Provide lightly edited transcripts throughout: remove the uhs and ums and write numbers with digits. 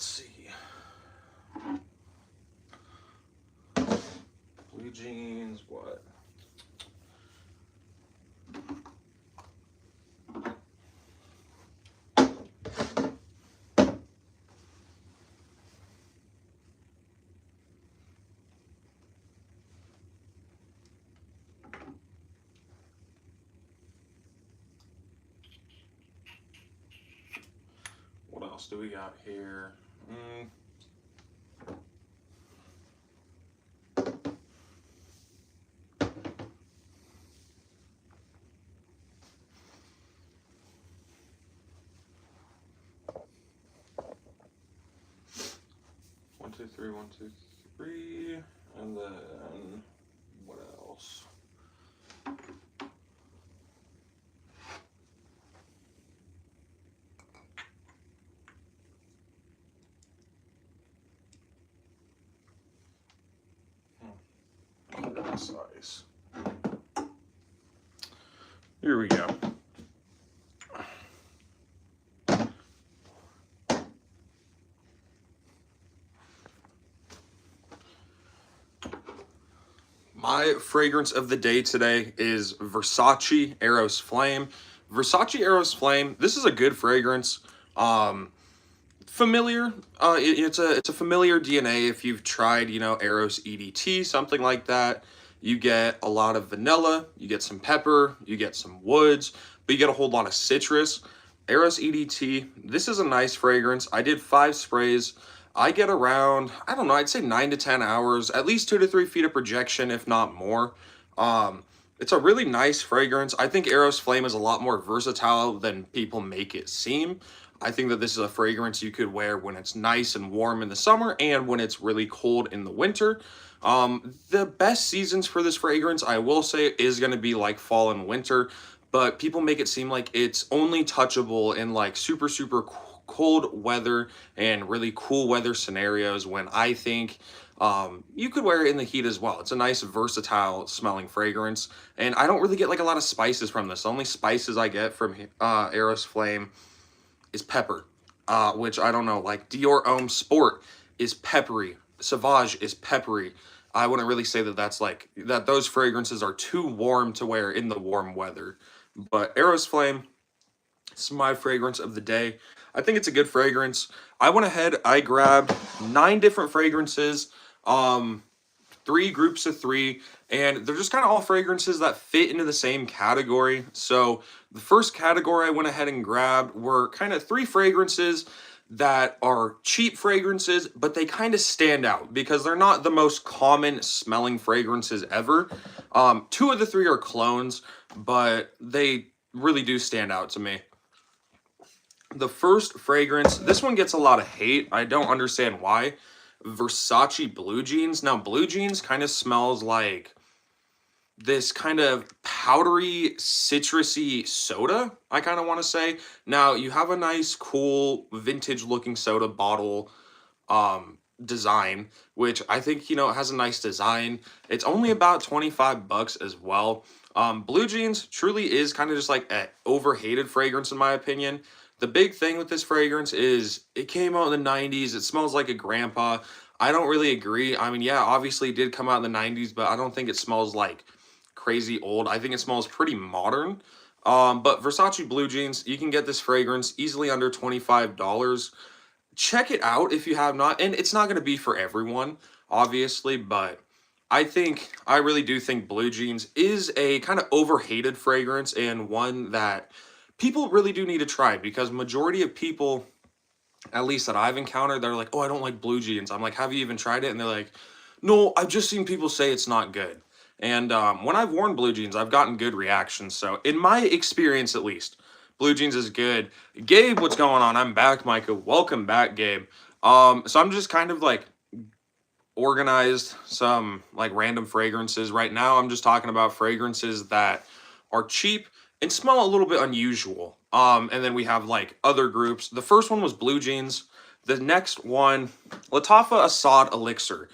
let's see. Blue jeans, what? What else do we got here? 1, 2, 3, 1, 2, 3, and then what else? Size. Here we go. My fragrance of the day today is Versace Eros Flame. Versace Eros Flame. This is a good fragrance. Familiar. It's a familiar DNA if you've tried, Eros EDT, something like that. You get a lot of vanilla, you get some pepper, you get some woods, but you get a whole lot of citrus. Eros EDT, this is a nice fragrance. I did 5 sprays. I get around, I don't know, I'd say 9 to 10 hours, at least 2 to 3 feet of projection, if not more. It's a really nice fragrance. I think Eros Flame is a lot more versatile than people make it seem. I think that this is a fragrance you could wear when it's nice and warm in the summer and when it's really cold in the winter. The best seasons for this fragrance, I will say, is going to be like fall and winter, but people make it seem like it's only touchable in like super, super cold weather and really cool weather scenarios, when I think you could wear it in the heat as well. It's a nice versatile smelling fragrance, and I don't really get like a lot of spices from this. The only spices I get from Eros Flame is pepper, which I don't know, like Dior Homme Sport is peppery, Sauvage is peppery. I wouldn't really say that that's like, that those fragrances are too warm to wear in the warm weather. But Eros Flame, it's my fragrance of the day. I think it's a good fragrance. I went ahead, I grabbed 9 different fragrances, 3 groups of 3, and they're just kind of all fragrances that fit into the same category. So the first category I went ahead and grabbed were kind of 3 fragrances that are cheap fragrances, but they kind of stand out because they're not the most common smelling fragrances ever. 2 of the 3 are clones, but they really do stand out to me. The first fragrance, this one gets a lot of hate. I don't understand why. Versace Blue Jeans. Now, Blue Jeans kind of smells like this kind of powdery, citrusy soda, I kind of want to say. Now, you have a nice, cool, vintage-looking soda bottle design, which I think, it has a nice design. It's only about 25 bucks as well. Blue Jeans truly is kind of just like an overhated fragrance, in my opinion. The big thing with this fragrance is it came out in the 90s. It smells like a grandpa. I don't really agree. I mean, yeah, obviously it did come out in the 90s, but I don't think it smells like crazy old. I think it smells pretty modern. But Versace Blue Jeans, you can get this fragrance easily under $25. Check it out if you have not. And it's not going to be for everyone, obviously, but I really do think Blue Jeans is a kind of overhated fragrance, and one that people really do need to try, because majority of people, at least that I've encountered, they're like, oh, I don't like Blue Jeans. I'm like, have you even tried it? And they're like, no, I've just seen people say it's not good. And when I've worn Blue Jeans, I've gotten good reactions. So in my experience, at least, Blue Jeans is good. Gabe, what's going on? I'm back, Mykah. Welcome back, Gabe. So I'm just kind of like organized some like random fragrances. Right now, I'm just talking about fragrances that are cheap and smell a little bit unusual. And then we have like other groups. The first one was Blue Jeans. The next one, Lattafa Assad Elixir.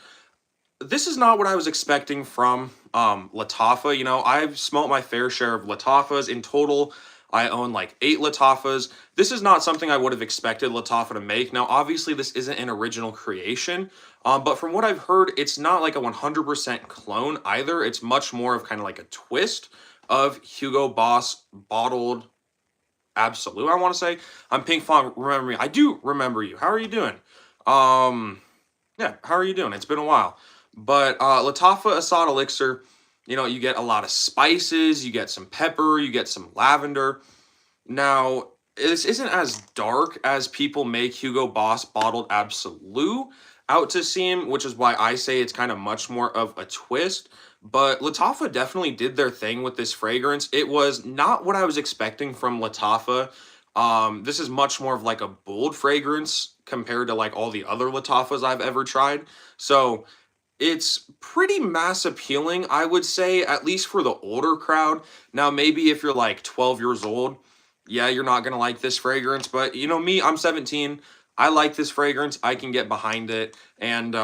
This is not what I was expecting from Lattafa. I've smelt my fair share of Lattafas. In total, I own like 8 Lattafas. This is not something I would have expected Lattafa to make. Now, obviously, this isn't an original creation, but from what I've heard, it's not like a 100% clone either. It's much more of kind of like a twist of Hugo Boss bottled Absolute, I want to say. I'm Pink Fawn, remember me. I do remember you. How are you doing? Yeah, how are you doing? It's been a while. But Lattafa Assad Elixir, you know, you get a lot of spices, you get some pepper, you get some lavender. Now, this isn't as dark as people make Hugo Boss Bottled Absolute out to seem, which is why I say it's kind of much more of a twist. But Lattafa definitely did their thing with this fragrance. It was not what I was expecting from Lattafa. This is much more of like a bold fragrance compared to like all the other Lattafas I've ever tried. So it's pretty mass appealing, I would say, at least for the older crowd. Now, maybe if you're like 12 years old, yeah, you're not going to like this fragrance. But you know, me, I'm 17. I like this fragrance. I can get behind it. And,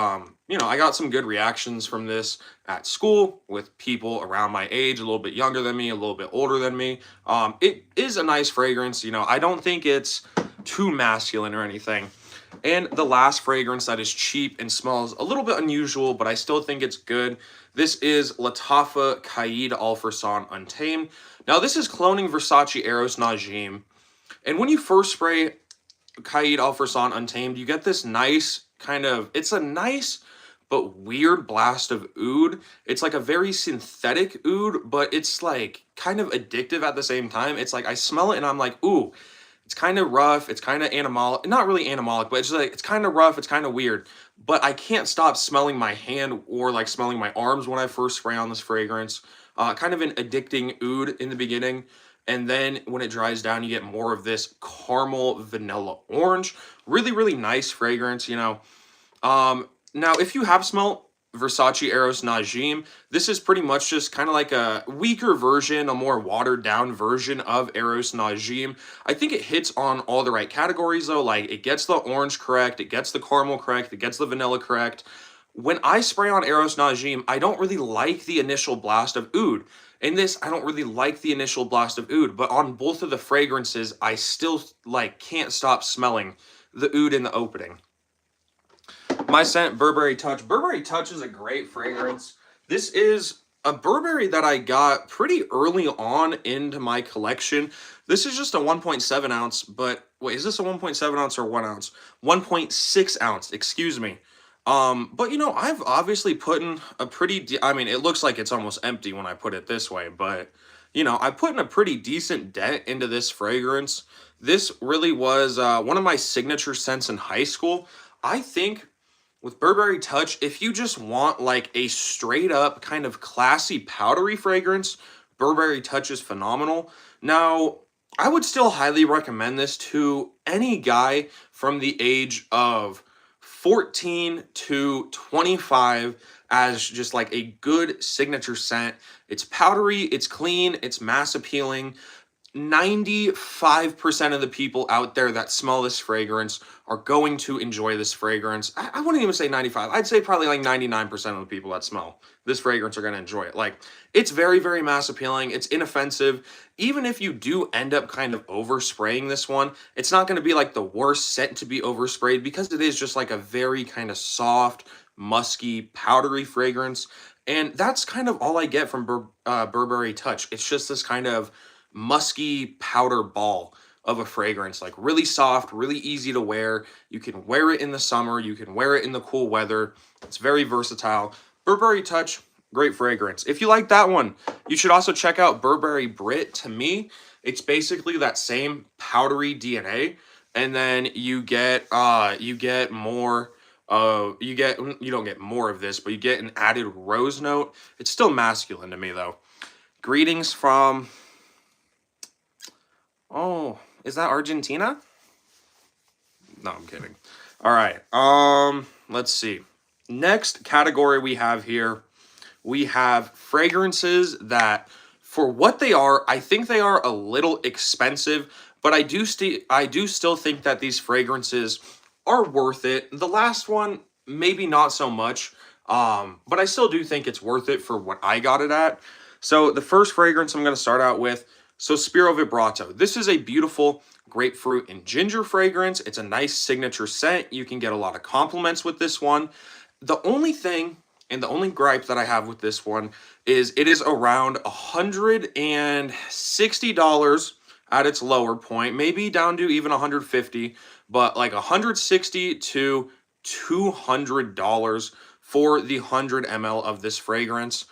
you know, I got some good reactions from this at school with people around my age, a little bit younger than me, a little bit older than me. It is a nice fragrance. You know, I don't think it's too masculine or anything. And the last fragrance that is cheap and smells a little bit unusual, but I still think it's good. This is Lattafa Caid Al Farsan Untamed. Now, this is cloning Versace Eros Najim. And when you first spray Caid Al Farsan Untamed, you get this nice kind of, it's a nice but weird blast of oud. It's like a very synthetic oud, but it's like kind of addictive at the same time. It's like I smell it and I'm like, ooh, it's kind of rough. It's kind of animalic. Not really animalic, but it's like it's kind of rough. It's kind of weird. But I can't stop smelling my hand or like smelling my arms when I first spray on this fragrance. Kind of an addicting oud in the beginning. And then when it dries down, you get more of this caramel vanilla orange. Really, really nice fragrance, you know. Now, if you have smelled Versace Eros Najim, this is pretty much just kind of like a weaker version, a more watered down version of Eros Najim. I think it hits on all the right categories though. Like it gets the orange correct, it gets the caramel correct, it gets the vanilla correct. When I spray on Eros Najim, I don't really like the initial blast of oud. In this, I don't really like the initial blast of oud, but on both of the fragrances, I still like can't stop smelling the oud in the opening. My scent, Burberry Touch. Burberry Touch is a great fragrance. This is a Burberry that I got pretty early on into my collection. This is just a 1.7 ounce, but wait, is this a 1.7 ounce or 1 ounce? 1.6 ounce, excuse me. But you know, I've obviously put in a pretty, I mean, it looks like it's almost empty when I put it this way, but you know, I put in a pretty decent dent into this fragrance. This really was one of my signature scents in high school. I think with Burberry Touch, if you just want like a straight up kind of classy powdery fragrance, Burberry Touch is phenomenal. Now, I would still highly recommend this to any guy from the age of 14 to 25 as just like a good signature scent. It's powdery, it's clean, it's mass appealing. 95% of the people out there that smell this fragrance are going to enjoy this fragrance. I wouldn't even say 95. I'd say probably like 99% of the people that smell this fragrance are going to enjoy it. Like, it's very, very mass appealing. It's inoffensive. Even if you do end up kind of overspraying this one, it's not going to be like the worst scent to be oversprayed because it is just like a very kind of soft, musky, powdery fragrance. And that's kind of all I get from Burberry Touch. It's just this kind of musky powder ball of a fragrance, like really soft, really easy to wear. You can wear it in the summer, you can wear it in the cool weather. It's very versatile. Burberry Touch, great fragrance. If you like that one, you should also check out Burberry Brit. To me, it's basically that same powdery DNA, and then you get more you don't get more of this, but you get an added rose note. It's still masculine to me though. Greetings from, oh, is that Argentina? No, I'm kidding. All right. Let's see. Next category we have here, we have fragrances that, for what they are, I think they are a little expensive, but I do still think that these fragrances are worth it. The last one, maybe not so much, but I still do think it's worth it for what I got it at. So the first fragrance I'm going to start out with, So Spiro Vibrato. This is a beautiful grapefruit and ginger fragrance. It's a nice signature scent. You can get a lot of compliments with this one. The only thing and the only gripe that I have with this one is it is around $160 at its lower point, maybe down to even 150, but like 160 to $200 for the 100 ml of this fragrance.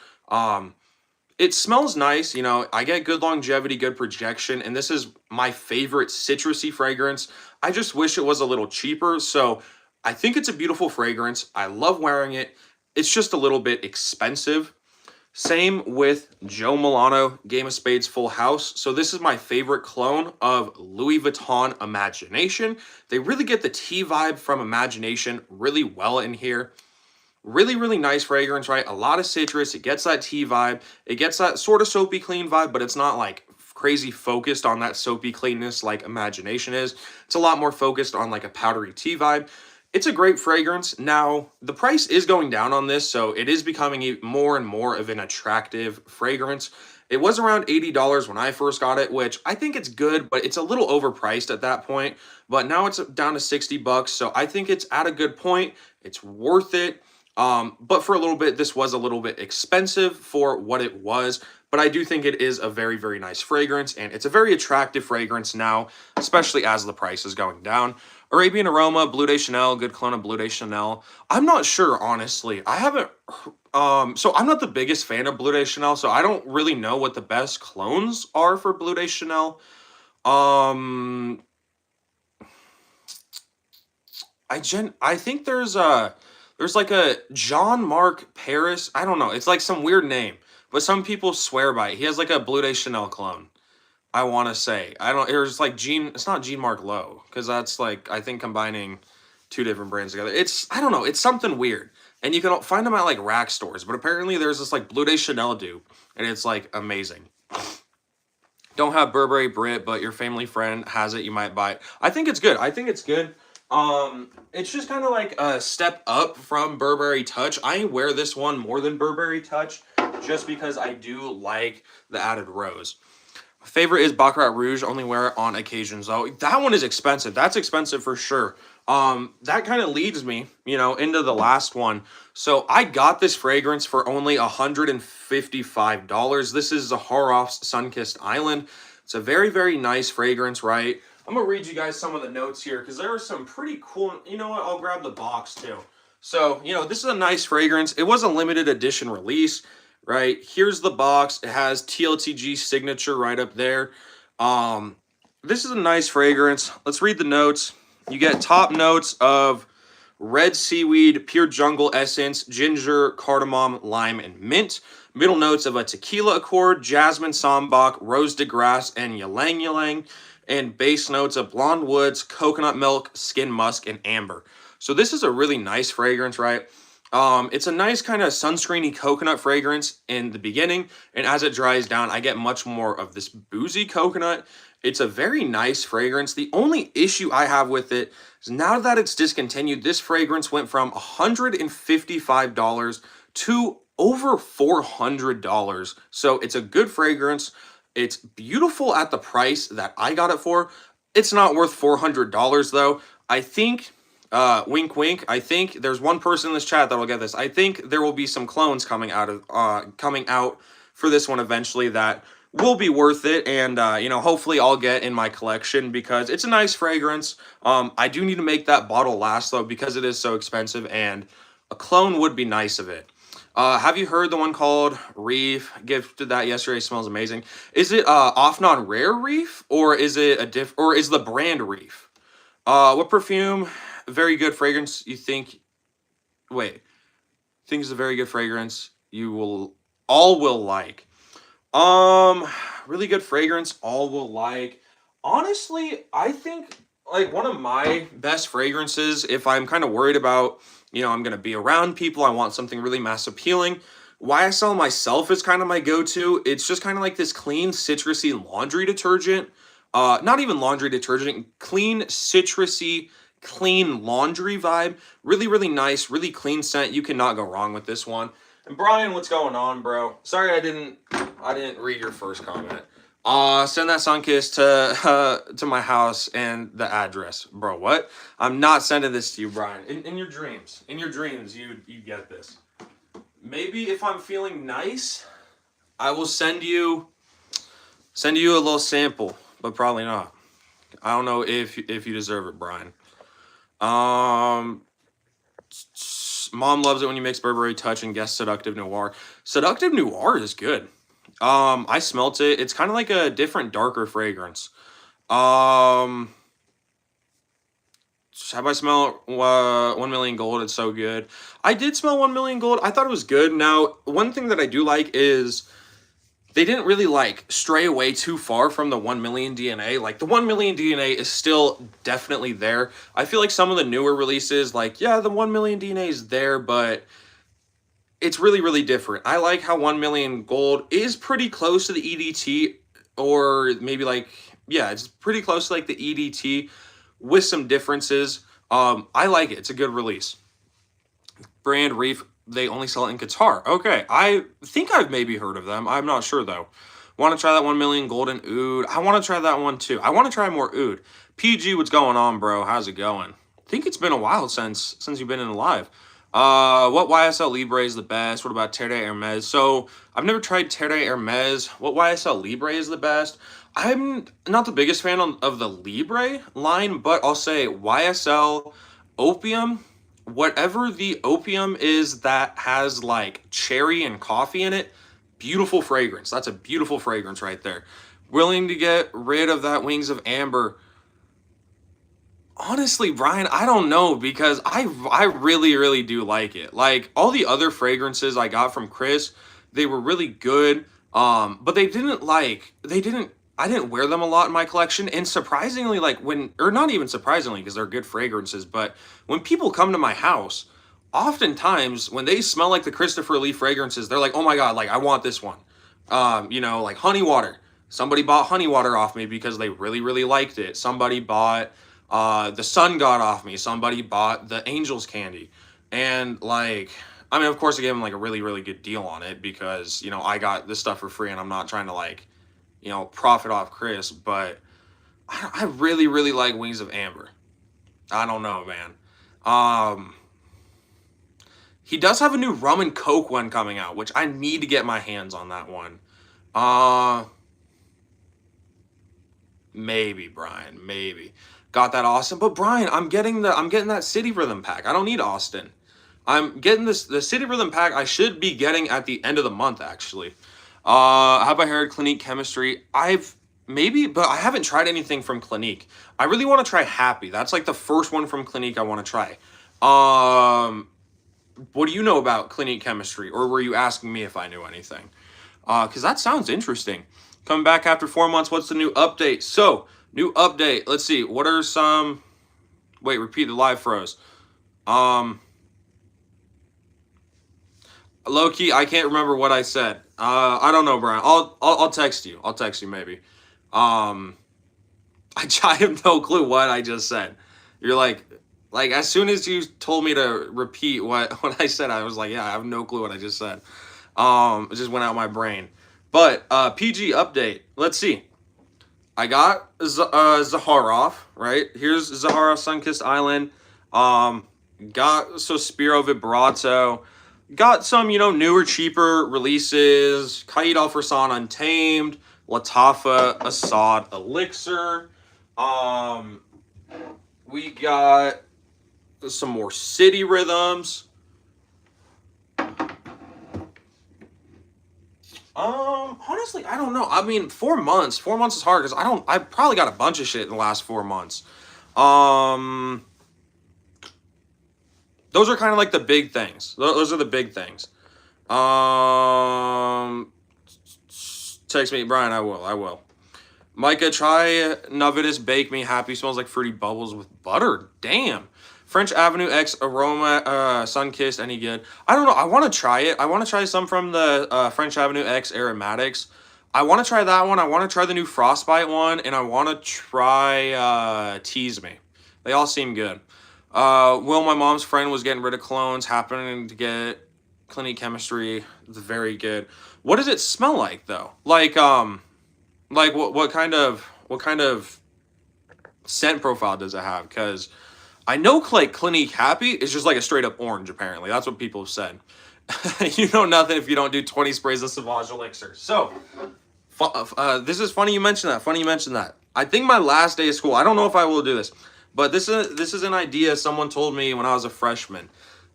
It smells nice, you know, I get good longevity, good projection, and this is my favorite citrusy fragrance. I just wish it was a little cheaper, so I think it's a beautiful fragrance. I love wearing it. It's just a little bit expensive. Same with Joe Milano, Game of Spades Full House. So this is my favorite clone of Louis Vuitton Imagination. They really get the tea vibe from Imagination really well in here. Really, really nice fragrance, right? A lot of citrus. It gets that tea vibe. It gets that sort of soapy clean vibe, but it's not like crazy focused on that soapy cleanness like Imagination is. It's a lot more focused on like a powdery tea vibe. It's a great fragrance. Now, the price is going down on this, so it is becoming more and more of an attractive fragrance. It was around $80 when I first got it, which I think it's good, but it's a little overpriced at that point. But now it's down to 60 bucks, so I think it's at a good point. It's worth it. But for a little bit, this was a little bit expensive for what it was, but I do think it is a very, very nice fragrance, and it's a very attractive fragrance now, especially as the price is going down. Arabian Aroma, Bleu de Chanel, good clone of Bleu de Chanel. I'm not sure, honestly. I haven't, so I'm not the biggest fan of Bleu de Chanel, so I don't really know what the best clones are for Bleu de Chanel. I think there's like a John Mark Paris. I don't know. It's like some weird name, but some people swear by it. He has like a Bleu de Chanel clone. I want to say. I don't. It's like Jean. It's not Jean Marc Lowe because that's like I think combining two different brands together. I don't know. It's something weird, and you can find them at like rack stores. But apparently there's this like Bleu de Chanel dupe, and it's like amazing. Don't have Burberry Brit, but your family friend has it. You might buy it. I think it's good. I think it's good. It's just kind of like a step up from Burberry Touch. I wear this one more than Burberry Touch just because I do like the added rose. My favorite is Baccarat Rouge. Only wear it on occasions though. That one is expensive. That's expensive for sure. That kind of leads me, you know, into the last one. So I got this fragrance for only $155. This is Zaharoff's Sunkissed Island. It's a very, very nice fragrance, right? I'm going to read you guys some of the notes here because there are some pretty cool... You know what? I'll grab the box too. So, you know, this is a nice fragrance. It was a limited edition release, right? Here's the box. It has TLTG signature right up there. This is a nice fragrance. Let's read the notes. You get top notes of red seaweed, pure jungle essence, ginger, cardamom, lime, and mint. Middle notes of a tequila accord, jasmine, sambac, rose de grasse, and ylang ylang. And base notes of blonde woods, coconut milk, skin musk, and amber. So this is a really nice fragrance, right? It's a nice kind of sunscreeny coconut fragrance in the beginning, and as it dries down, I get much more of this boozy coconut. It's a very nice fragrance. The only issue I have with it is now that it's discontinued, this fragrance went from $155 to over $400. So it's a good fragrance. It's beautiful at the price that I got it for. It's not worth $400 though. I think, wink wink, I think there's one person in this chat that'll get this. I think there will be some clones coming out for this one eventually that will be worth it, and you know, hopefully I'll get in my collection because it's a nice fragrance. I do need to make that bottle last though because it is so expensive, and a clone would be nice of it. Have you heard the one called Reef? Gifted that yesterday. Smells amazing. Is it Off Non Rare Reef, or is it or is the brand Reef? What perfume? Very good fragrance. You think? Wait, think is a very good fragrance. You will like. Really good fragrance. All will like. Honestly, I think like one of my best fragrances. If I'm kind of worried about, you know, I'm going to be around people, I want something really mass appealing. YSL Myself is kind of my go-to. It's just kind of like this clean, citrusy laundry detergent. Not even laundry detergent, clean, citrusy, clean laundry vibe. Really, really nice, really clean scent. You cannot go wrong with this one. And Brian, what's going on, bro? Sorry I didn't read your first comment. Send that Sunkiss to my house and the address, bro. What? I'm not sending this to you, Brian. In your dreams, you get this. Maybe if I'm feeling nice, I will send you a little sample, but probably not. I don't know if you deserve it, Brian. Um, Mom loves it when you mix Burberry Touch and guess Seductive Noir. Seductive Noir is good. I smelt it. It's kind of like a different, darker fragrance. Um, have I smelled 1 Million Gold? It's so good. I did smell 1 Million Gold. I thought it was good. Now, one thing that I do like is they didn't really like stray away too far from the 1 million DNA. Like the 1 million DNA is still definitely there. I feel like some of the newer releases, like, yeah, the 1 million DNA is there, but it's really, really different. I like how 1 million gold is pretty close to the EDT, or maybe like, yeah, it's pretty close to like the EDT with some differences. I like it. It's a good release. Brand Reef, they only sell it in Qatar. Okay, I think I've maybe heard of them. I'm not sure though. Want to try that 1 million golden oud? I want to try that one too. I want to try more oud. PG, what's going on, bro? How's it going? I think it's been a while since you've been in live. What YSL Libre is the best? What about Terre Hermes? So I've never tried Terre Hermes. What YSL Libre is the best? I'm not the biggest fan of the Libre line, but I'll say YSL Opium, whatever the opium is that has like cherry and coffee in it, beautiful fragrance. That's a beautiful fragrance right there. Willing to get rid of that Wings of Amber. Honestly, Brian, I don't know, because I really, really do like it. Like all the other fragrances I got from Chris, they were really good. But they didn't I didn't wear them a lot in my collection. And surprisingly, like when, or not even surprisingly, because they're good fragrances, but when people come to my house, oftentimes when they smell like the Christopher Lee fragrances, they're like, oh my God, like I want this one. Like honey water. Somebody bought honey water off me because they really, really liked it. Somebody bought the Sun God off me. Somebody bought the Angels candy. And like, I mean, of course I gave them like a really, really good deal on it because, I got this stuff for free and I'm not trying to like, profit off Chris, but I really, really like Wings of Amber. I don't know, man. He does have a new rum and coke one coming out, which I need to get my hands on that one. Maybe, Brian, maybe. Got that Austin, but Brian, I'm getting that City Rhythm pack. I don't need Austin. I'm getting the City Rhythm pack. I should be getting at the end of the month, actually. Have I heard Clinique Chemistry? But I haven't tried anything from Clinique. I really want to try Happy. That's like the first one from Clinique I want to try. What do you know about Clinique Chemistry? Or were you asking me if I knew anything? Because that sounds interesting. Coming back after 4 months, what's the new update? So, new update. Let's see. What are some... Wait, repeat, the live froze. Low key, I can't remember what I said. I don't know, Brian. I'll text you. I'll text you maybe. I have no clue what I just said. You're like as soon as you told me to repeat what I said, I was like, yeah, I have no clue what I just said. It just went out my brain. But PG update. Let's see. I got Zaharov, right? Here's Zaharov Sunkissed Island. Got Sospiro Vibrato. Got some, newer, cheaper releases. Qaid Al Farsan Untamed. Latafa Assad Elixir. We got some more City Rhythms. Honestly, I don't know. I mean, 4 months. 4 months is hard because I probably got a bunch of shit in the last 4 months. Those are kind of like the big things. Those are the big things. Text me, Brian. I will. Mykah, try Navitas Bake Me. Happy smells like fruity bubbles with butter. Damn. French Avenue X Aroma Sunkissed. Any good? I don't know. I want to try it. I want to try some from the French Avenue X Aromatics. I want to try that one. I want to try the new Frostbite one. And I want to try Tease Me. They all seem good. Will, my mom's friend was getting rid of clones, happening to get Clinique Chemistry. It's very good. What does it smell like though? Like Like what kind of scent profile does it have? Because I know like Clinique Happy is just like a straight up orange. Apparently, that's what people have said. You know nothing if you don't do 20 sprays of Sauvage Elixir. So, this is funny you mentioned that. Funny you mentioned that. I think my last day of school. I don't know if I will do this, but this is an idea someone told me when I was a freshman.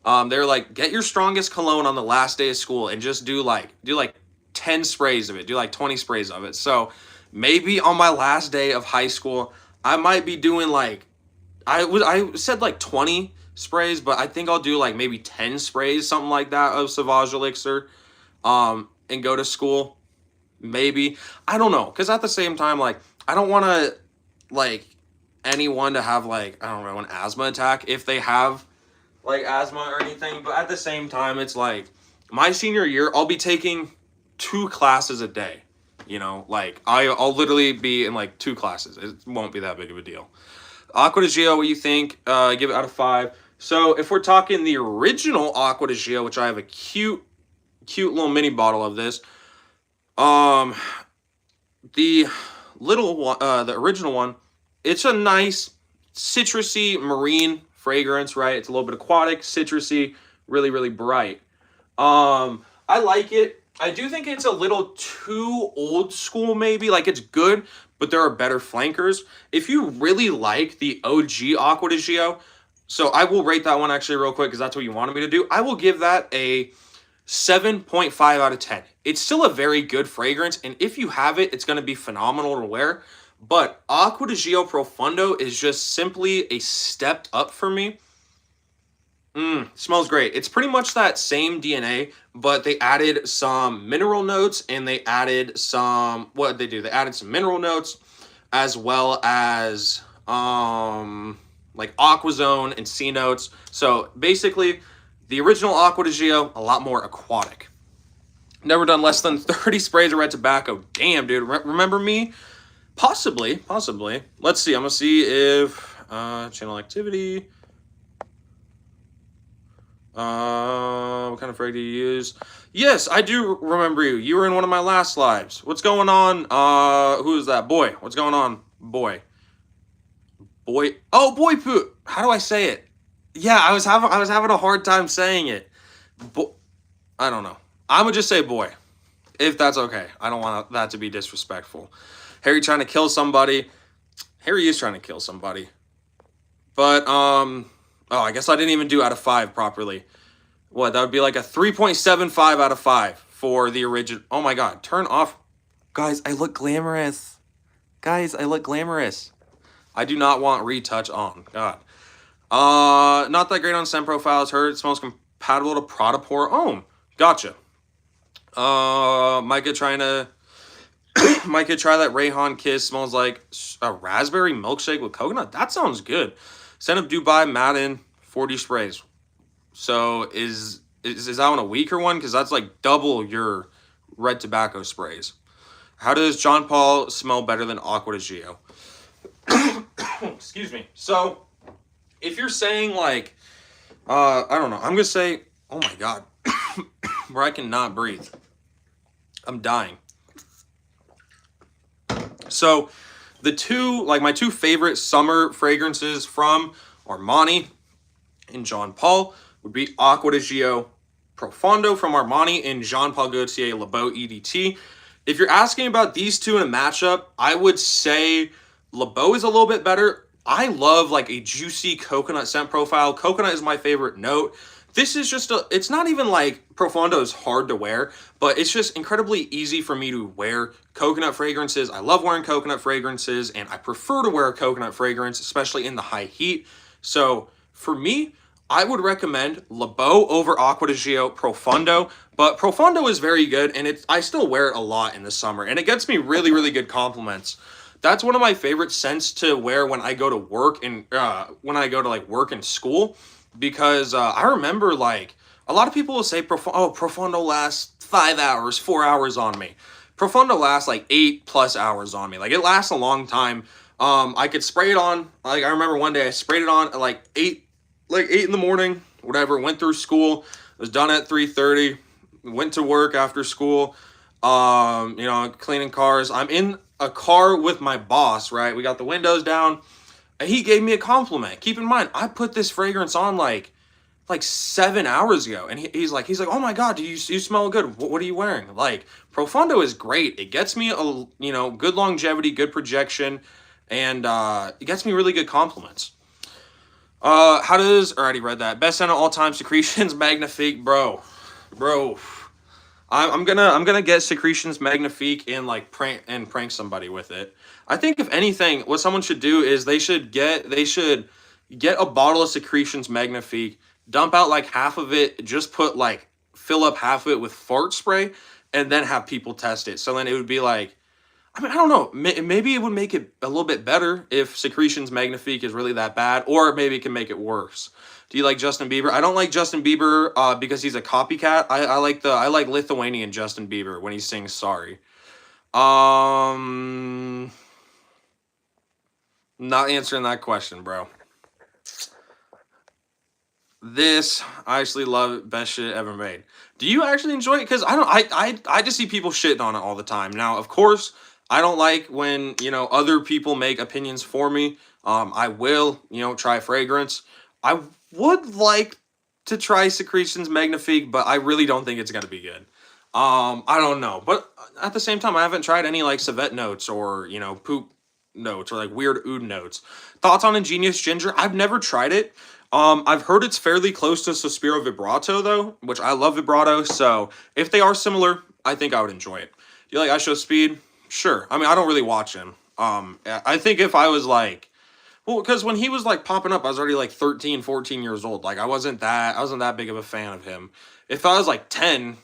They're like, get your strongest cologne on the last day of school and just do like 10 sprays of it. Do like 20 sprays of it. So maybe on my last day of high school, I might be doing like I said like 20 sprays, but I think I'll do like maybe 10 sprays, something like that, of Sauvage Elixir, and go to school. Maybe. I don't know. Because at the same time, like, I don't want to, like, anyone to have, like, I don't know, an asthma attack if they have, like, asthma or anything. But at the same time, it's like, my senior year, I'll be taking 2 classes a day. You know, like, I'll literally be in, like, 2 classes. It won't be that big of a deal. Aqua di Gio, what do you think? Give it out of 5. So, if we're talking the original Aqua di Gio, which I have a cute little mini bottle of this, the little one, the original one, it's a nice citrusy marine fragrance, right? It's a little bit aquatic, citrusy, really, really bright. I like it. I do think it's a little too old school, maybe. Like, it's good, but there are better flankers. If you really like the OG Aqua di Gio, so I will rate that one actually real quick because that's what you wanted me to do. I will give that a 7.5 out of 10. It's still a very good fragrance, and if you have it, it's going to be phenomenal to wear. But Aqua di Gio Profundo is just simply a step up for me. Smells great. It's pretty much that same DNA, but they added some mineral notes, and they added some, what did they do? They added some mineral notes, as well as, like Aquazone and C notes. So basically, the original Aqua di Gio, a lot more aquatic. Never done less than 30 sprays of red tobacco. Damn, dude. Remember me? Possibly. Let's see. I'm going to see if channel activity. What kind of frag do you use? Yes, I do remember you. You were in one of my last lives. What's going on? Who is that? Boy. What's going on? Boy. Oh, boy poo. How do I say it? Yeah, I was having a hard time saying it. I don't know. I'm gonna just say boy, if that's okay. I don't want that to be disrespectful. Harry trying to kill somebody. Harry is trying to kill somebody. But oh, I guess I didn't even do out of 5 properly. What? That would be like a 3.75 out of 5 for the original. Oh my god, turn off. Guys, I look glamorous. I do not want retouch on. God. Not that great on scent profiles. Heard it smells compatible to Prada Pour Homme. Gotcha. Mykah try that Rayhan Kiss. Smells like a raspberry milkshake with coconut. That sounds good. Scent of Dubai Madden 40 sprays. So is that one a weaker one? Because that's like double your red tobacco sprays. How does John Paul smell better than Aqua di Gio? Excuse me. So if you're saying like, I don't know. I'm gonna say, oh my god, where I cannot breathe. I'm dying. So my two favorite summer fragrances from Armani and Jean Paul would be Aqua di Gio Profondo from Armani and Jean Paul Gaultier Le Beau EDT. If you're asking about these two in a matchup, I would say Le Beau is a little bit better. I love like a juicy coconut scent profile. Coconut is my favorite note. This is just it's not even like Profondo is hard to wear, but it's just incredibly easy for me to wear coconut fragrances. I love wearing coconut fragrances, and I prefer to wear a coconut fragrance, especially in the high heat. So for me, I would recommend Le Beau over Aqua di Gio Profondo, but Profondo is very good, and I still wear it a lot in the summer, and it gets me really, really good compliments. That's one of my favorite scents to wear when I go to work and when I go to like work and school, because I remember like a lot of people will say Profondo lasts 5 hours, 4 hours on me. Profondo lasts like 8+ hours on me. Like it lasts a long time. I could spray it on. Like I remember one day I sprayed it on at like 8 in the morning, whatever. Went through school, was done at 3:30. Went to work after school. You know, cleaning cars. I'm in a car with my boss, right? We got the windows down, and he gave me a compliment. Keep in mind, I put this fragrance on like 7 hours ago, and he's like, oh my god, you smell good. What are you wearing? Like, Profundo is great. It gets me good longevity, good projection, and it gets me really good compliments. How does? I already read that. Best scent of all time, Secretions Magnifique, bro. I'm gonna get Secretions Magnifique and like prank somebody with it. I think if anything, what someone should do is they should get a bottle of Secretions Magnifique, dump out like half of it, just fill up half of it with fart spray, and then have people test it. So then it would be like, I mean, I don't know. Maybe it would make it a little bit better if Secretions Magnifique is really that bad, or maybe it can make it worse. Do you like Justin Bieber? I don't like Justin Bieber because he's a copycat. I like Lithuanian Justin Bieber when he sings "Sorry." Um, Not answering that question, bro. This I actually love it, best shit ever made. Do you actually enjoy it? Because I don't. I just see people shitting on it all the time. Now, of course, I don't like when other people make opinions for me. I will try fragrance. I would like to try Secretions Magnifique, but I really don't think it's gonna be good. I don't know, but at the same time, I haven't tried any like civet notes or poop notes or like weird oud notes. Thoughts on Ingenious Ginger? I've never tried it. I've heard it's fairly close to Sospiro Vibrato though, which I love vibrato. So if they are similar, I think I would enjoy it. Do you like I Show Speed? Sure. I mean, I don't really watch him. I think if I was like, well, because when he was like popping up, I was already like 13, 14 years old. Like I wasn't that big of a fan of him. If I was like 10,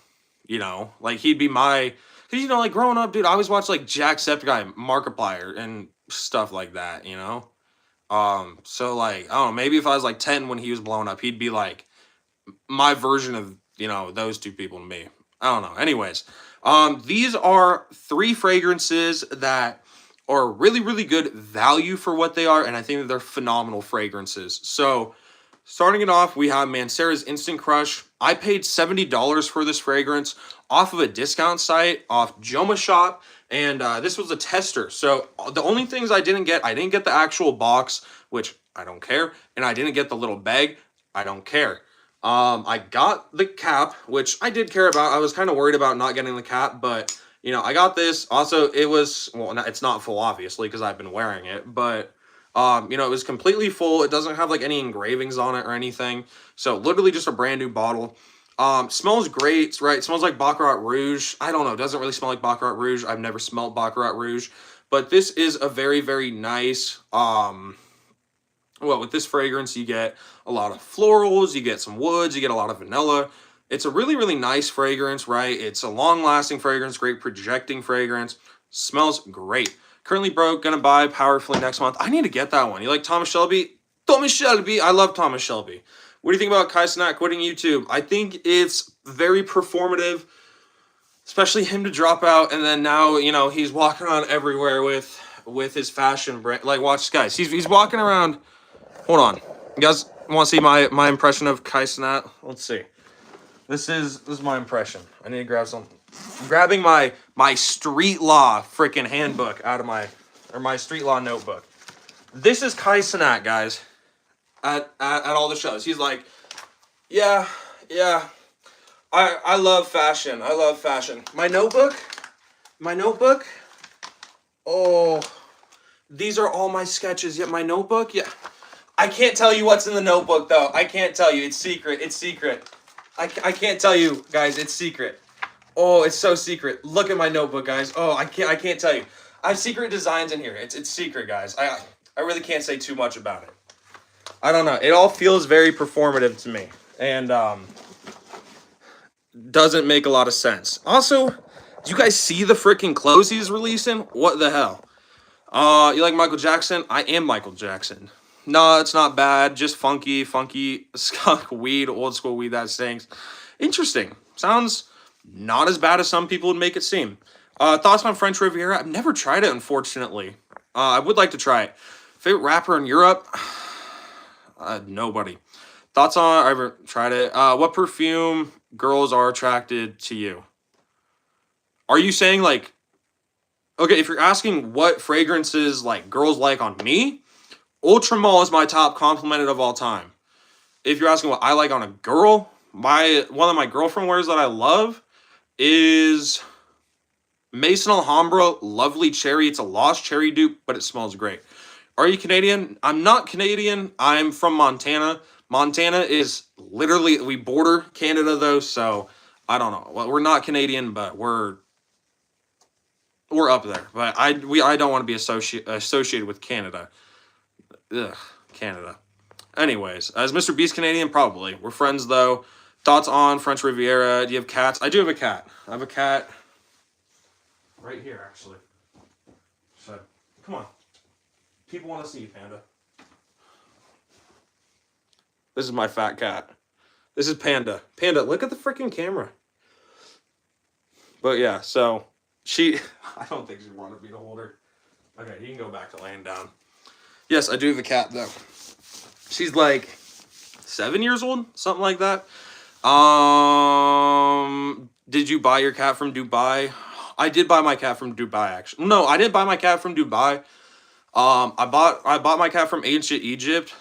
like he'd be my, cause like growing up, dude, I always watched like Jacksepticeye, Markiplier, and stuff like that. So like, I don't know, maybe if I was like 10 when he was blowing up, he'd be like my version of, those two people to me. I don't know. Anyways, these are three fragrances that are really, really good value for what they are, and I think that they're phenomenal fragrances. So, starting it off, we have Mancera's Instant Crush. I paid $70 for this fragrance off of a discount site, off Joma Shop, and this was a tester. So the only things I didn't get the actual box, which I don't care, and I didn't get the little bag. I don't care. I got the cap, which I did care about. I was kind of worried about not getting the cap, but I got this. Also, it was, well, it's not full, obviously, because I've been wearing it, but it was completely full. It doesn't have like any engravings on it or anything. So literally just a brand new bottle. Smells great, right? It smells like Baccarat Rouge. I don't know. It doesn't really smell like Baccarat Rouge. I've never smelled Baccarat Rouge, but this is a very, very nice, well, with this fragrance, you get a lot of florals, you get some woods, you get a lot of vanilla. It's a really, really nice fragrance, right? It's a long-lasting fragrance, great projecting fragrance. Smells great. Currently broke, gonna buy powerfully next month. I need to get that one. You like Thomas Shelby? Thomas Shelby. I love Thomas Shelby. What do you think about Kai Cenat quitting YouTube? I think it's very performative, especially him to drop out and then now, he's walking around everywhere with his fashion brand. Like, watch this, guys. He's walking around. Hold on. You guys want to see my impression of Kai Cenat? Let's see. This is my impression. I need to grab some. I'm grabbing my street law freaking handbook out of my street law notebook. This is Kai Cenat, guys. At all the shows, he's like, yeah. I love fashion. I love fashion. My notebook. Oh, these are all my sketches. Yeah, my notebook. Yeah. I can't tell you what's in the notebook, though. I can't tell you. It's secret. It's secret. I can't tell you, guys. It's secret. Oh, it's so secret. Look at my notebook, guys. Oh, I can't tell you. I have secret designs in here. It's secret, guys. I really can't say too much about it. I don't know. It all feels very performative to me, and doesn't make a lot of sense. Also, do you guys see the freaking clothes he's releasing? What the hell? You like Michael Jackson? I am Michael Jackson. No, it's not bad. Just funky skunk weed, old school weed that stinks. Interesting. Sounds not as bad as some people would make it seem. Thoughts on French Riviera? I've never tried it, unfortunately. I would like to try it. Favorite rapper in Europe? Nobody. Thoughts on? I haven't tried it. What perfume girls are attracted to you? Are you saying like, okay, if you're asking what fragrances like girls like on me, Ultramall is my top complimented of all time. If you're asking what I like on a girl, my one of my girlfriend wears that I love is Maison Alhambra Lovely Cherry. It's a Lost Cherry dupe, but it smells great. Are you Canadian? I'm not Canadian. I'm from Montana. Montana is literally, we border Canada though, so I don't know. Well, we're not Canadian, but we're up there. But I don't want to be associated with Canada. Ugh, Canada. Anyways, as Mr. Beast Canadian, probably. We're friends though. Thoughts on French Riviera? Do you have cats? I do have a cat. I have a cat right here, actually. So, come on. People want to see you, Panda. This is my fat cat. This is Panda. Panda, look at the freaking camera. But yeah, so she... I don't think she wanted me to hold her. Okay, you can go back to laying down. Yes, I do have a cat, though. She's like 7 years old, something like that. Did you buy your cat from Dubai? I did buy my cat from Dubai, actually. No, I didn't buy my cat from Dubai. I bought my cat from ancient Egypt.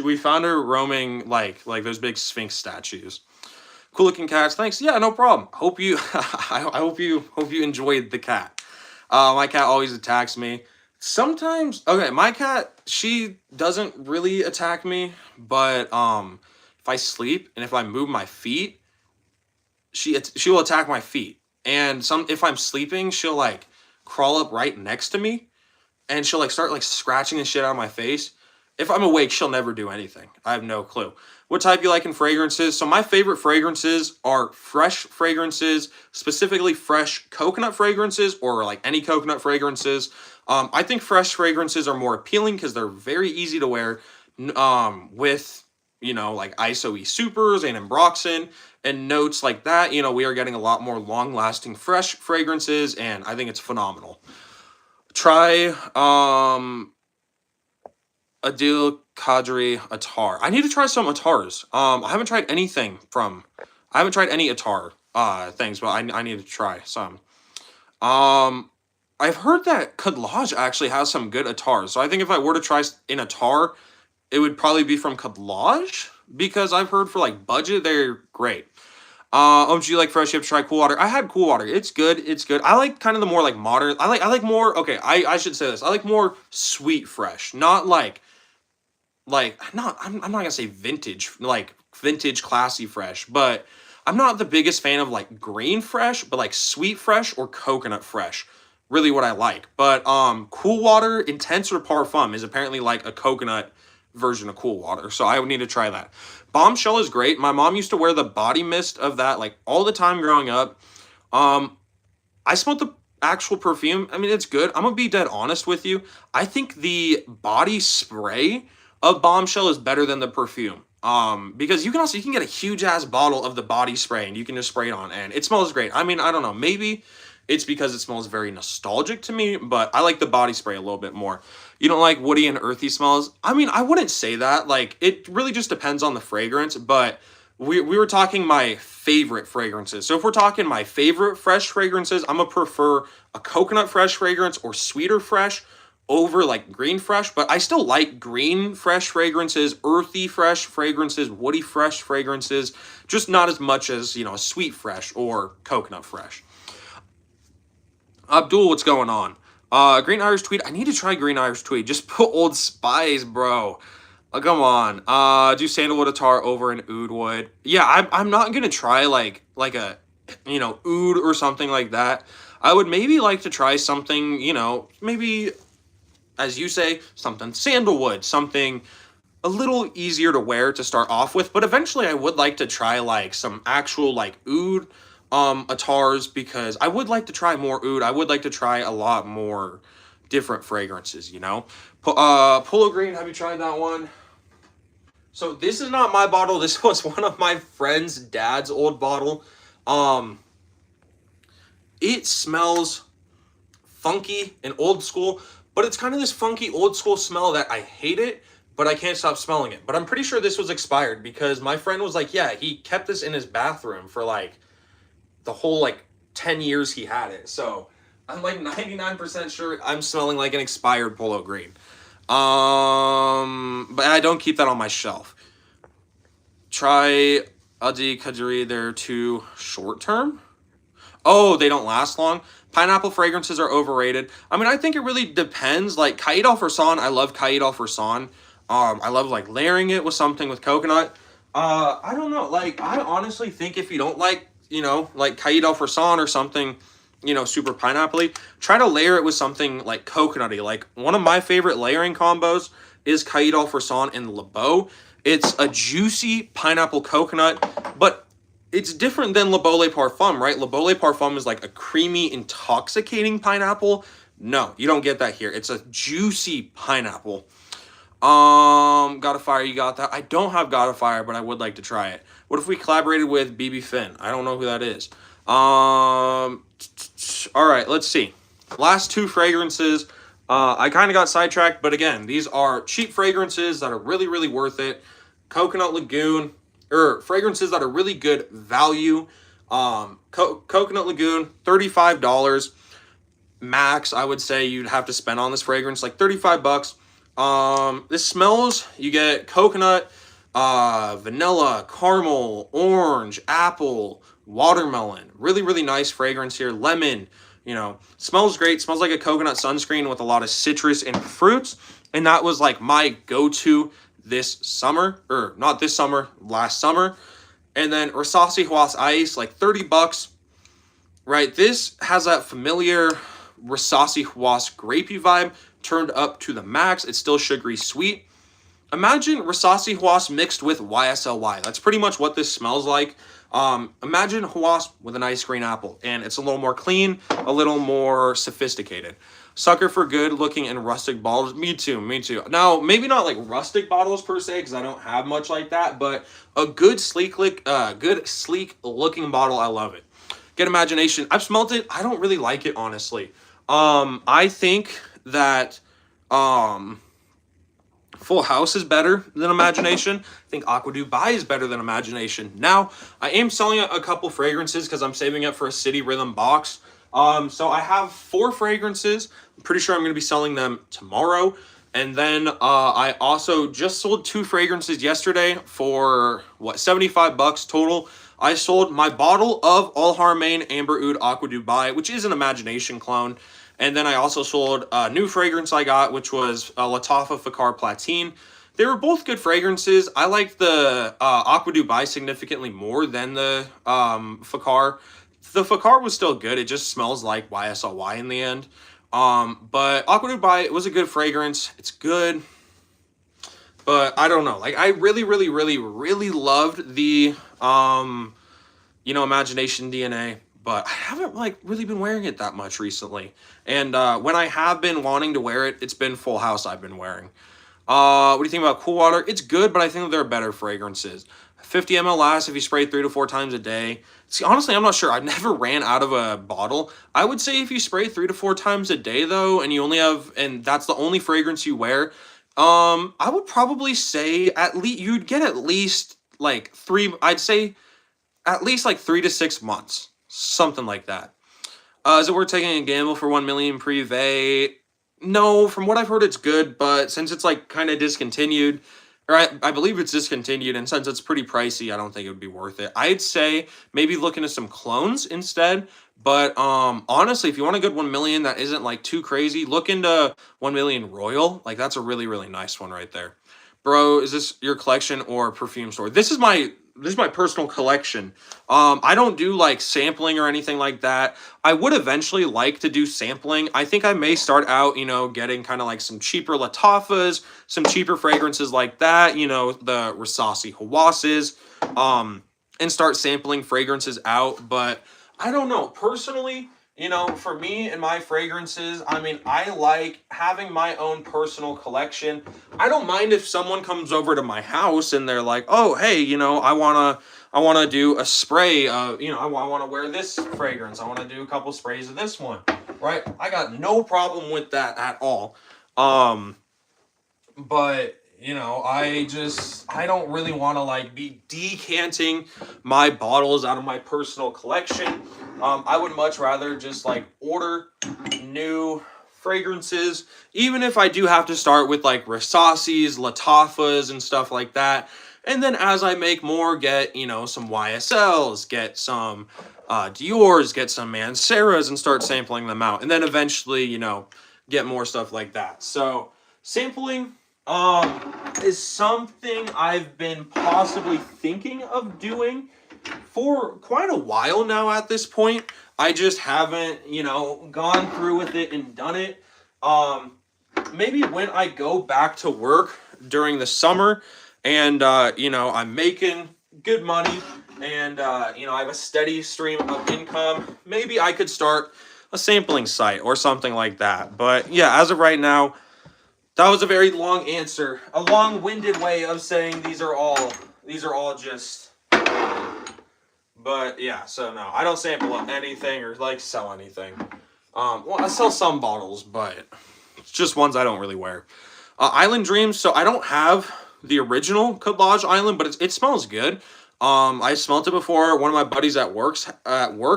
We found her roaming like those big Sphinx statues. Cool looking cats. Thanks. Yeah, no problem. Hope you I hope you enjoyed the cat. My cat always attacks me. Sometimes, okay, my cat, she doesn't really attack me, but if I sleep and if I move my feet, she will attack my feet. And if I'm sleeping, she'll like crawl up right next to me and she'll like start like scratching the shit out of my face. If I'm awake, she'll never do anything. I have no clue. What type you like in fragrances? So my favorite fragrances are fresh fragrances, specifically fresh coconut fragrances or like any coconut fragrances. I think fresh fragrances are more appealing because they're very easy to wear with, like ISO-E Supers and Ambroxan and notes like that. We are getting a lot more long-lasting fresh fragrances, and I think it's phenomenal. Try Adil Kadri Attar. I need to try some Attars. I haven't tried any Attar things, but I need to try some. I've heard that Kadlaj actually has some good Attars. So I think if I were to try an Attar, it would probably be from Kadlaj because I've heard for like budget they're great. Do you like fresh? You have to try Cool Water. I had Cool Water. It's good. It's good. I like kind of the more like modern. I like more. Okay, I should say this. I like more sweet fresh, not like not. I'm not gonna say vintage, like vintage classy fresh, but I'm not the biggest fan of like green fresh, but like sweet fresh or coconut fresh. Really what I like. But Cool Water Intense or Parfum is apparently like a coconut version of Cool Water. So I would need to try that. Bombshell is great. My mom used to wear the body mist of that like all the time growing up. I smelled the actual perfume. I mean, it's good. I'm gonna be dead honest with you. I think the body spray of Bombshell is better than the perfume. Because you can get a huge ass bottle of the body spray and you can just spray it on and it smells great. I mean, I don't know. Maybe it's because it smells very nostalgic to me, but I like the body spray a little bit more. You don't like woody and earthy smells? I mean, I wouldn't say that. Like, it really just depends on the fragrance, but we were talking my favorite fragrances. So if we're talking my favorite fresh fragrances, I'm going to prefer a coconut fresh fragrance or sweeter fresh over like green fresh, but I still like green fresh fragrances, earthy fresh fragrances, woody fresh fragrances, just not as much as, a sweet fresh or coconut fresh. Abdul, what's going on? Green Irish Tweed. I need to try Green Irish Tweed. Just put Old Spice, bro. Come on. Do Sandalwood Attar over an Oud Wood. Yeah, I'm not gonna try like a Oud or something like that. I would maybe like to try something, maybe as you say, something sandalwood, something a little easier to wear to start off with, but eventually I would like to try like some actual like Oud Attars because I would like to try more Oud. I would like to try a lot more different fragrances, Polo Green, have you tried that one? So this is not my bottle. This was one of my friend's dad's old bottle. It smells funky and old school, but it's kind of this funky old school smell that I hate it, but I can't stop smelling it. But I'm pretty sure this was expired because my friend was like, yeah, he kept this in his bathroom for like the whole like 10 years he had it. So I'm like 99% sure I'm smelling like an expired Polo Green. But I don't keep that on my shelf. Try Adi Kadiri, they're too short term. Oh, they don't last long. Pineapple fragrances are overrated. I mean, I think it really depends. Like Caid al Farsan, I love Caid al Farsan. I love like layering it with something with coconut. I don't know. Like I honestly think if you don't like, like Caid al Farsan or something, super pineapple-y, try to layer it with something like coconutty. Like one of my favorite layering combos is Caid al Farsan and Le Beau. It's a juicy pineapple coconut, but it's different than Le Beau Le Parfum, right? Le Beau Le Parfum is like a creamy, intoxicating pineapple. No, you don't get that here. It's a juicy pineapple. God of Fire, you got that? I don't have God of Fire, but I would like to try it. What if we collaborated with BB Finn? I don't know who that is. All right, let's see. Last two fragrances. I kind of got sidetracked, but again, these are cheap fragrances that are really, really worth it. Coconut Lagoon, or fragrances that are really good value. Coconut Lagoon, $35 max. I would say you'd have to spend on this fragrance, like 35 bucks. This smells, you get coconut, vanilla, caramel, orange, apple, watermelon. Really, really nice fragrance here. Lemon, smells great. Smells like a coconut sunscreen with a lot of citrus and fruits. And that was like my go-to this summer, or not this summer, last summer. And then Rasasi Hawas Ice, like 30 bucks, right? This has that familiar Rasasi Hawas grapey vibe turned up to the max. It's still sugary sweet. Imagine Rasasi Hawas mixed with YSLY. That's pretty much what this smells like. Imagine Hawas with an ice cream apple, and it's a little more clean, a little more sophisticated. Sucker for good looking and rustic bottles. Me too. Now, maybe not like rustic bottles per se, because I don't have much like that, but a good sleek looking bottle. I love it. Get Imagination. I've smelled it. I don't really like it, honestly. I think that Full House is better than Imagination. I think Aqua Dubai is better than Imagination. Now, I am selling a couple fragrances because I'm saving up for a City Rhythm box. So I have 4 fragrances. I'm pretty sure I'm going to be selling them tomorrow. And then I also just sold 2 fragrances yesterday for, 75 bucks total. I sold my bottle of Al Haramain Amber Oud Aqua Dubai, which is an Imagination clone. And then I also sold a new fragrance I got, which was Lattafa Fakar Platine. They were both good fragrances. I liked the Aqua Dubai significantly more than the Fakar. The Fakar was still good. It just smells like YSLY in the end. But Aqua Dubai, it was a good fragrance. It's good. But I don't know. Like, I really, really, really, really loved the, Imagination DNA. But I haven't, really been wearing it that much recently. And when I have been wanting to wear it, it's been Full House I've been wearing. What do you think about Cool Water? It's good, but I think there are better fragrances. 50 ml lasts if you spray 3 to 4 times a day. See, honestly, I'm not sure. I've never ran out of a bottle. I would say if you spray 3 to 4 times a day, though, and you only have, and that's the only fragrance you wear, I would probably say you'd get at least, 3, I'd say at least, 3 to 6 months. Something like that. Is it worth taking a gamble for 1 million Privé? No, from what I've heard, it's good, but since it's kind of discontinued, or I believe it's discontinued, and since it's pretty pricey, I don't think it would be worth it. I'd say maybe look into some clones instead. But honestly, if you want a good 1 million that isn't too crazy, look into 1 million Royal. That's a really, really nice one right there. Bro, is this your collection or perfume store? This is my personal collection. I don't do sampling or anything like that. I would eventually like to do sampling. I think I may start out, getting kind of some cheaper Lattafas, some cheaper fragrances like that, the Rasasi Hawases, and start sampling fragrances out. But I don't know. Personally, for me and my fragrances, I like having my own personal collection. I don't mind if someone comes over to my house and they're like, oh, hey, I want to do a spray of, I want to wear this fragrance. I want to do a couple sprays of this one, right? I got no problem with that at all. But you know, I don't really want to like be decanting my bottles out of my personal collection. I would much rather just like order new fragrances, even if I do have to start with like Rasasis, Latafas, and stuff like that. And then as I make more, get, you know, some YSLs, get some Dior's, get some Manceras, and start sampling them out. And then eventually, you know, get more stuff like that. So sampling is something I've been possibly thinking of doing for quite a while now at this point. I just haven't, you know, gone through with it and done it. Maybe when I go back to work during the summer and, you know, I'm making good money and, you know, I have a steady stream of income, maybe I could start a sampling site or something like that. But yeah, as of right now, that was a very long answer, a long-winded way of saying these are all just. But yeah, so no, I don't sample anything or like sell anything. Well, I sell some bottles, but it's just ones I don't really wear. Island Dreams. So I don't have the original Collage Island, but it smells good. I smelled it before. One of my buddies at work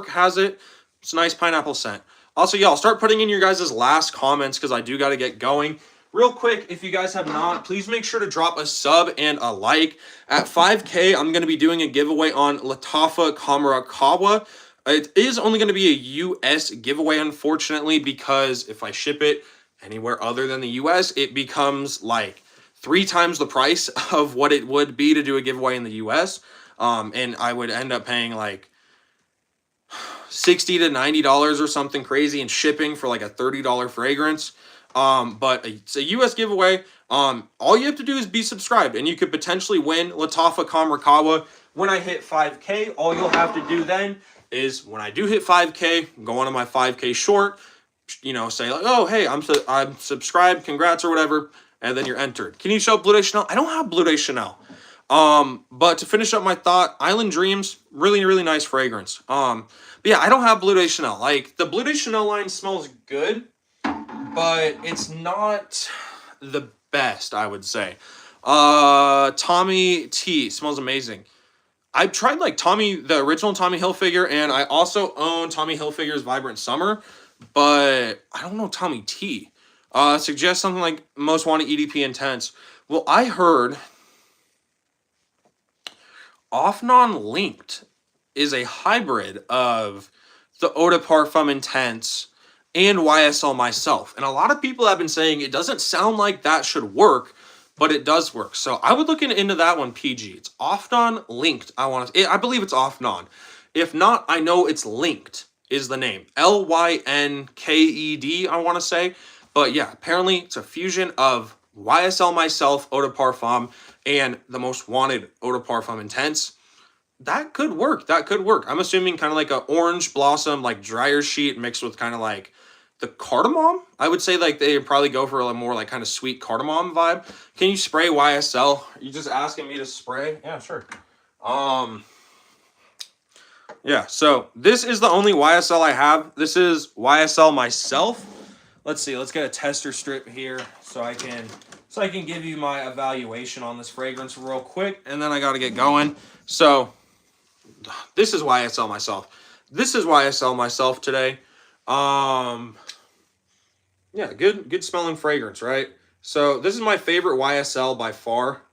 has it. It's a nice pineapple scent. Also, y'all start putting in your guys' last comments because I do got to get going. Real quick, if you guys have not, please make sure to drop a sub and a like. At 5K, I'm going to be doing a giveaway on Latafa Kamarakawa. It is only going to be a US giveaway, unfortunately, because if I ship it anywhere other than the US, it becomes like 3 times the price of what it would be to do a giveaway in the US. And I would end up paying like $60 to $90 or something crazy in shipping for like a $30 fragrance. But it's a US giveaway. All you have to do is be subscribed and you could potentially win Latafa Kamarakawa when I hit 5K. All you'll have to do then is when I do hit 5K, go on to my 5K short, you know, say like, oh, hey, I'm subscribed, congrats or whatever. And then you're entered. Can you show Blue Day Chanel? I don't have Blue Day Chanel. But to finish up my thought, Island Dreams, really, really nice fragrance. But yeah, I don't have Blue Day Chanel. Like the Blue Day Chanel line smells good, but it's not the best, I would say. Tommy T smells amazing. I've tried like the original Tommy Hilfiger, and I also own Tommy Hilfiger's Vibrant Summer, but I don't know Tommy T. Suggest something like Most Wanted EDP Intense. Well, I heard Offnon Linked is a hybrid of the Eau de Parfum Intense and YSL Myself. And a lot of people have been saying it doesn't sound like that should work, but it does work. So I would look into that one, PG. It's Offnon Linked. I believe it's Offnon. If not, I know it's Linked is the name. LYNKED, I want to say. But yeah, apparently it's a fusion of YSL Myself, Eau de Parfum, and the Most Wanted Eau de Parfum Intense. That could work. That could work. I'm assuming kind of like an orange blossom, like dryer sheet mixed with kind of like the cardamom. I would say like they probably go for a more like kind of sweet cardamom vibe. Can you spray YSL? Are you just asking me to spray? Yeah, sure. Yeah, so this is the only YSL I have. This is YSL Myself. Let's see. Let's get a tester strip here so I can give you my evaluation on this fragrance real quick, and then I got to get going. So this is YSL Myself. This is YSL Myself today. Yeah, good smelling fragrance, right? So this is my favorite YSL by far.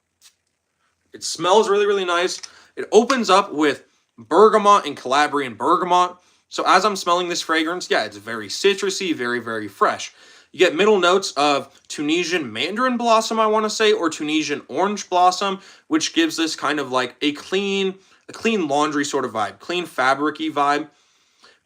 It smells really, really nice. It opens up with bergamot and Calabrian bergamot. So as I'm smelling this fragrance, yeah, it's very citrusy, very, very fresh. You get middle notes of Tunisian mandarin blossom, I want to say, or Tunisian orange blossom, which gives this kind of like a clean laundry sort of vibe, clean fabric-y vibe.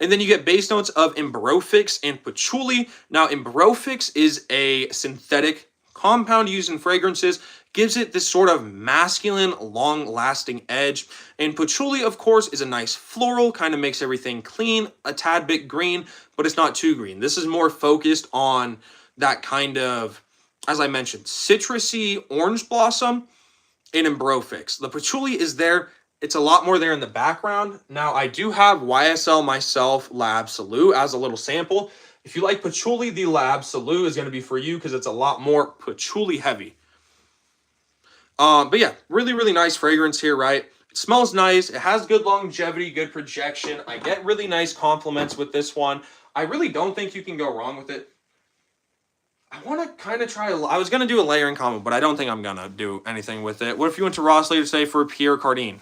And then you get base notes of Imbrofix and Patchouli. Now, Imbrofix is a synthetic compound used in fragrances, gives it this sort of masculine, long-lasting edge. And Patchouli, of course, is a nice floral, kind of makes everything clean, a tad bit green, but it's not too green. This is more focused on that kind of, as I mentioned, citrusy orange blossom in Imbrofix. The Patchouli is there. It's a lot more there in the background. Now, I do have YSL Myself Lab Salute as a little sample. If you like patchouli, the Lab Salute is going to be for you because it's a lot more patchouli heavy. But yeah, really, really nice fragrance here, right? It smells nice. It has good longevity, good projection. I get really nice compliments with this one. I really don't think you can go wrong with it. I want to kind of try. I was going to do a layering combo, but I don't think I'm going to do anything with it. What if you went to Ross later today for Pierre Cardin?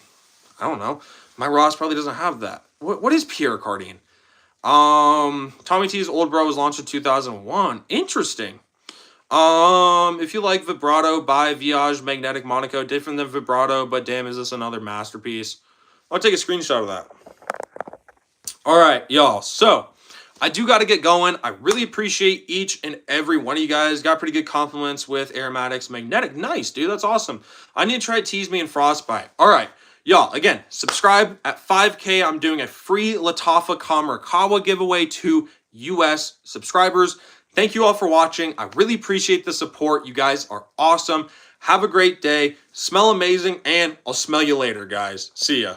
I don't know. My Ross probably doesn't have that. What is Pierre Cardin? Tommy T's Old Bro was launched in 2001. Interesting. If you like Vibrato by Viage Magnetic Monaco, different than Vibrato, but damn, is this another masterpiece? I'll take a screenshot of that. All right, y'all. So I do got to get going. I really appreciate each and every one of you guys. Got pretty good compliments with Aromatics Magnetic. Nice, dude. That's awesome. I need to try Tease Me and Frostbite. All right. Y'all, again, subscribe at 5K. I'm doing a free Lattafa Kamerakawa giveaway to US subscribers. Thank you all for watching. I really appreciate the support. You guys are awesome. Have a great day. Smell amazing, and I'll smell you later, guys. See ya.